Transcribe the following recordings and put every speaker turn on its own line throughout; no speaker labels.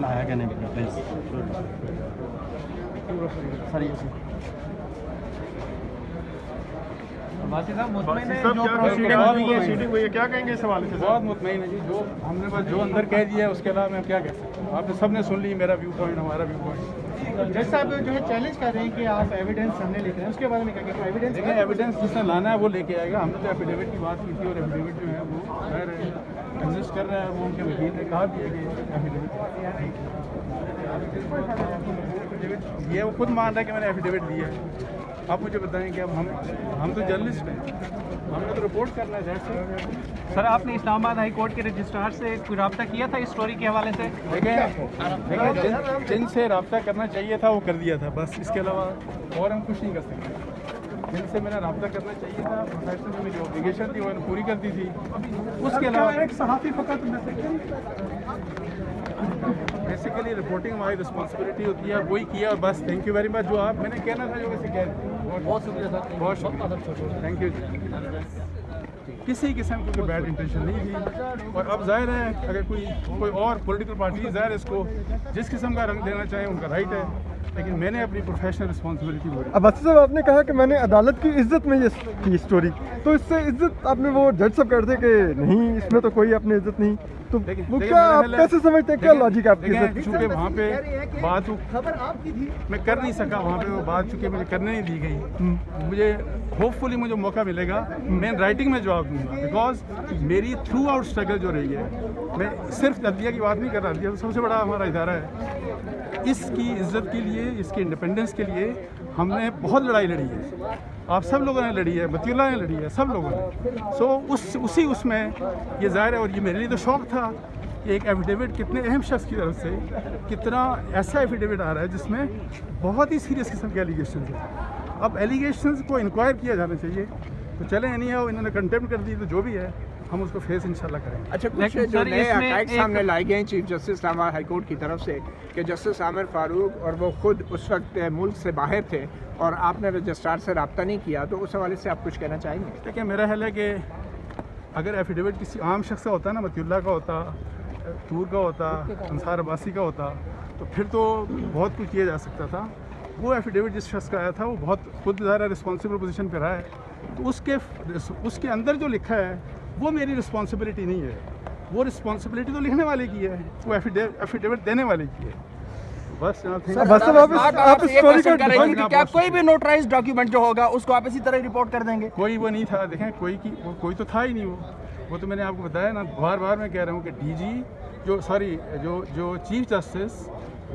آیا کہ نہیں پلیز سر
کیا کہیں گے اس حوالے سے؟
بہت مطمئن ہے جی، جو ہم نے بس جو اندر کہہ دیا ہے اس کے علاوہ میں کیا کہہ سکتا ہوں. آپ نے سب نے سن لی میرا ویو پوائنٹ، ہمارا ویو پوائنٹ.
جج صاحب جو ہے چیلنج کر رہے ہیں کہ آپ ایویڈنس سامنے لے کے آئیں، اس کے بارے میں کیا کہ ایویڈنس
دیکھیں ایویڈنس جس نے لانا ہے وہ لے کے آئے گا. ہم نے تو ایفیڈیوٹ کی بات کی تھی اور ایفیڈیوٹ جو ہے وہ ظاہر ہے ایگزسٹ کر رہا ہے. وہ ان کے وکیل نے کہا بھی ہے کہ ایفیڈیوٹ یہ وہ خود مان رہا ہے کہ میں نے ایفیڈیوٹ دی ہے. آپ مجھے بتائیں کہ اب ہم تو جرنلسٹ ہیں، ہم نے تو رپورٹ کرنا ہے. جیسے
سر آپ نے اسلام آباد ہائی کورٹ کے رجسٹرار سے کوئی رابطہ کیا تھا اس اسٹوری کے حوالے سے؟
دیکھیں جن سے رابطہ کرنا چاہیے تھا وہ کر دیا تھا، بس اس کے علاوہ اور ہم کچھ نہیں کر سکتے. جن سے میرا رابطہ کرنا چاہیے تھا پروفیشنل میں میری اوبلیگیشن تھی وہ نے پوری کر دی تھی. اس کے علاوہ
ایک صحافی فقط
بیسیکلی رپورٹنگ ہماری رسپانسبلٹی ہوتی ہے، وہی کیا اور بس. Thank you very much. جو آپ میں نے کہنا تھا جو ویسے کہہ دیا. بہت شکریہ سر، بہت شکریہ، تھینک یو. کسی قسم کی کوئی بیڈ انٹینشن نہیں تھی. اور اب ظاہر ہے اگر کوئی اور پولیٹیکل پارٹی ظاہر ہے اس کو جس قسم کا رنگ دینا چاہیں ان کا رائٹ ہے، لیکن میں نے اپنی پروفیشنل رسپانسبلٹی بولی.
اب اسد صاحب آپ نے کہا کہ میں نے عدالت کی عزت میں یہ کی اسٹوری، تو اس سے عزت آپ نے وہ جج صاحب کہتے کہ نہیں اس میں تو کوئی اپنی عزت نہیں، تو وہ کیا آپ کیسے سمجھتے ہیں، کیا لاجک ہے آپ کی عزت؟
چونکہ وہاں پہ بات میں کر نہیں سکا، وہاں پہ وہ بات چونکہ مجھے کرنے نہیں دی گئی. مجھے ہوپ فلی مجھے موقع ملے گا میں رائٹنگ میں جواب دوں گا، بیکاز میری تھرو آؤٹ اسٹرگل جو رہی ہے، میں صرف عدلیہ کی بات نہیں کر رہا. عدلیہ سب سے بڑا ہمارا ادارہ ہے. اس کی عزت کے لیے، اس کی انڈیپینڈنس کے لیے ہم نے بہت لڑائی لڑی ہے. آپ سب لوگوں نے لڑی ہے، متی اللہ نے لڑی ہے، سب لوگوں نے. سو اس میں یہ ظاہر ہے. اور یہ میرے لیے تو شوق تھا کہ ایک ایفیڈیوٹ کتنے اہم شخص کی طرف سے کتنا ایسا ایفیڈیوٹ آ رہا ہے جس میں بہت ہی سیریس قسم کے ایلیگیشنز ہیں. اب ایلیگیشنز کو انکوائر کیا جانا چاہیے. تو چلیں انہوں نے کنٹیمپٹ کر دی، تو جو بھی ہے ہم اس کو فیس انشاءاللہ کریں گے.
اچھا کچھ جو نئے حقائق سامنے لائے گئے ہیں چیف جسٹس اسلام آباد ہائی کورٹ کی طرف سے کہ جسٹس عامر فاروق اور وہ خود اس وقت ملک سے باہر تھے اور آپ نے رجسٹرار سے رابطہ نہیں کیا، تو اس حوالے سے آپ کچھ کہنا چاہیں گے؟
دیکھیں میرا خیال ہے کہ اگر ایفیڈیوٹ کسی عام شخص کا ہوتا نا، متی اللہ کا ہوتا، تور کا ہوتا، انصار عباسی کا ہوتا، تو پھر تو بہت کچھ کیا جا سکتا تھا. وہ ایفیڈیوٹ جس شخص کا آیا تھا وہ بہت خود ظاہر رسپانسبل پوزیشن پہ رہا ہے. تو اس کے اندر جو لکھا ہے وہ میری رسپانسبلٹی نہیں ہے. وہ رسپانسبلٹی تو لکھنے والے کی ہے، وہ ایفیڈیوٹ دینے والے کی ہے. بس
کیا کوئی بھی نوٹرائز ڈاکیومنٹ جو ہوگا اس کو آپ اسی طرح رپورٹ کر دیں گے؟
کوئی وہ نہیں تھا. دیکھیں کوئی تو تھا ہی نہیں. وہ تو میں نے آپ کو بتایا نا، بار بار میں کہہ رہا ہوں کہ ڈی جی جو چیف جسٹس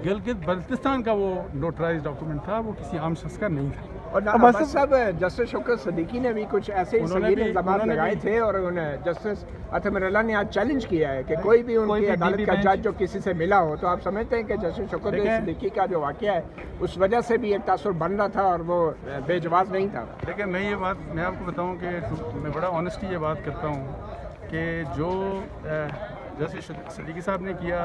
گلگت بلتستان کا وہ نوٹرائز ڈاکیومنٹ تھا، وہ کسی عام شخص کا نہیں تھا.
اور عباس صاحب جسٹس شوکت صدیقی نے بھی کچھ ایسے ہی سنگین الزامات لگائے تھے اور انہیں جسٹس اطہر اللہ نے آج چیلنج کیا ہے کہ کوئی بھی ان کی عدالت کا جج جو کسی سے ملا ہو. تو آپ سمجھتے ہیں کہ جسٹس شوکت صدیقی کا جو واقعہ ہے اس وجہ سے بھی ایک تاثر بن رہا تھا اور وہ بے جواز نہیں تھا؟
دیکھیں میں آپ کو بتاؤں کہ میں بڑا آنیسٹی یہ بات کرتا ہوں کہ جو جیسے صدیقی صاحب نے کیا،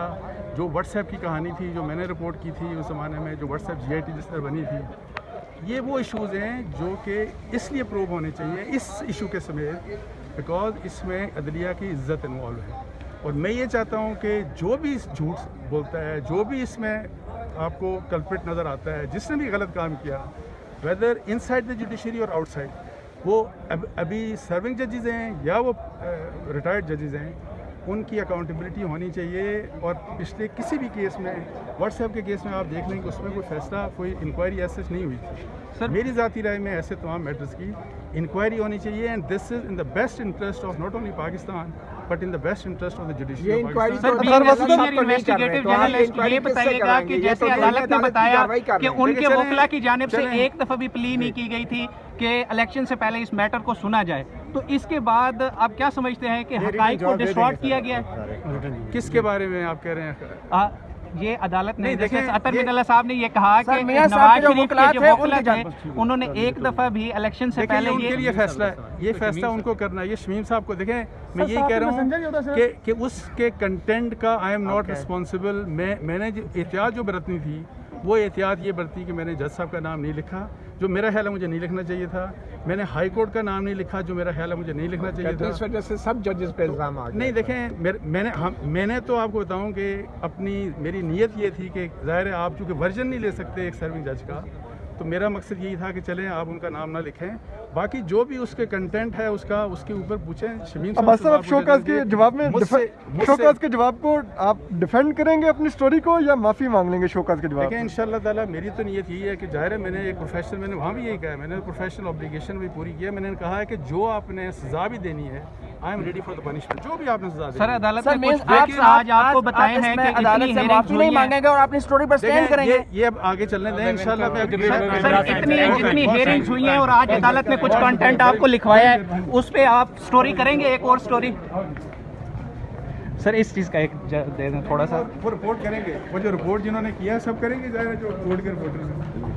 جو واٹس ایپ کی کہانی تھی جو میں نے رپورٹ کی تھی اس زمانے میں، جو واٹس ایپ GIT جس طرح بنی تھی، یہ وہ ایشوز ہیں جو کہ اس لیے پروو ہونے چاہیے اس ایشو کے سمیت، بیکاز اس میں عدلیہ کی عزت انوالو ہے. اور میں یہ چاہتا ہوں کہ جو بھی جھوٹ بولتا ہے، جو بھی اس میں آپ کو کلپریٹ نظر آتا ہے، جس نے بھی غلط کام کیا، weather in side the judiciary اور آؤٹ سائڈ، وہ ابھی سرونگ ججز ہیں یا وہ ریٹائرڈ ججز ہیں، ان کی اکاؤنٹیبلٹی ہونی چاہیے. اور پچھلے کسی بھی کیس میں، واٹس ایپ کے کیس میں آپ دیکھ لیں کہ اس میں کوئی فیصلہ، کوئی انکوائری ایسے نہیں ہوئی تھی. سر میری ذاتی رائے میں ایسے تمام میٹرز کی انکوائری ہونی چاہیے. And this is in the best interest of not only Pakistan but in the best interest of the judiciary of Pakistan.
یہ بتائیے گا کہ جیسے عدالت نے بتایا کہ ان کے وکلا کی جانب سے ایک دفعہ بھی پلی نہیں کی گئی تھی کہ الیکشن سے پہلے اس میٹر کو سنا جائے، تو اس کے بعد آپ کیا سمجھتے ہیں کہ حقائق کو ڈسٹارٹ کیا گیا ہے؟
کس کے بارے میں آپ کہہ رہے ہیں؟
یہ عدالت نے، جیسے اطہر بن اللہ صاحب نے یہ کہا کہ نواز شریف کے جو وکلا تھے انہوں نے ایک دفعہ بھی الیکشن سے پہلے
ان کے لیے فیصلہ ان کو کرنا ہے. یہ شمیم صاحب کو دیکھیں، میں یہی کہہ رہا ہوں کہ اس کے کنٹینٹ کا آئی ایم ناٹ رسپانسبل. میں نے احتیاط جو برتنی تھی وہ احتیاط یہ برتی کہ میں نے جج صاحب کا نام نہیں لکھا جو میرا خیال ہے مجھے نہیں لکھنا چاہیے تھا. میں نے ہائی کورٹ کا نام نہیں لکھا جو میرا خیال ہے مجھے نہیں لکھنا چاہیے تھا.
اس وجہ سے سب ججز پہ الزام آ گیا.
نہیں دیکھیں میں نے تو آپ کو بتاؤں کہ میری نیت یہ تھی کہ ظاہر ہے آپ چونکہ ورژن نہیں لے سکتے ایک سرونگ جج کا, تو میرا مقصد یہی تھا کہ چلیں آپ ان کا نام نہ لکھیں, باقی جو بھی اس کے کنٹینٹ ہے اس کے اوپر پوچھیں. شمیم
صاحب شوکاز کے جواب میں شوکاز کے جواب کو آپ ڈیفینڈ کریں گے اپنی سٹوری کو یا معافی مانگ لیں گے شوکاز کے جواب؟
دیکھیں انشاءاللہ تعالیٰ میری تو نیت یہی ہے کہ ظاہر ہے میں نے ایک پروفیشنل, میں نے وہاں بھی یہی کہا ہے, میں نے پروفیشنل اوبلیگیشن بھی پوری کیا. میں نے کہا ہے کہ جو آپ نے سزا بھی دینی ہے I am ready for the punishment, جو بھی آپ نے سزا دینی.
سر عدالت نے کچھ آج آپ کو بتائے ہیں کہ عدالت سے معافی نہیں مانگیں گے اور اپنی سٹوری پر سٹینڈ کریں گے.
یہ اب آگے چلنے دیں انشاءاللہ.
جتنی ہیئرنگز ہوئی ہیں اور آج عدالت نے کچھ کنٹینٹ آپ کو لکھوایا ہے اس پہ آپ سٹوری کریں گے, ایک اور سٹوری سر اس چیز کا ایک دے دیں تھوڑا سا.
وہ رپورٹ کریں گے, وہ جو رپورٹ جنہوں نے کیا سب کریں گے, ظاہر ہے جو کورٹ کے رپورٹر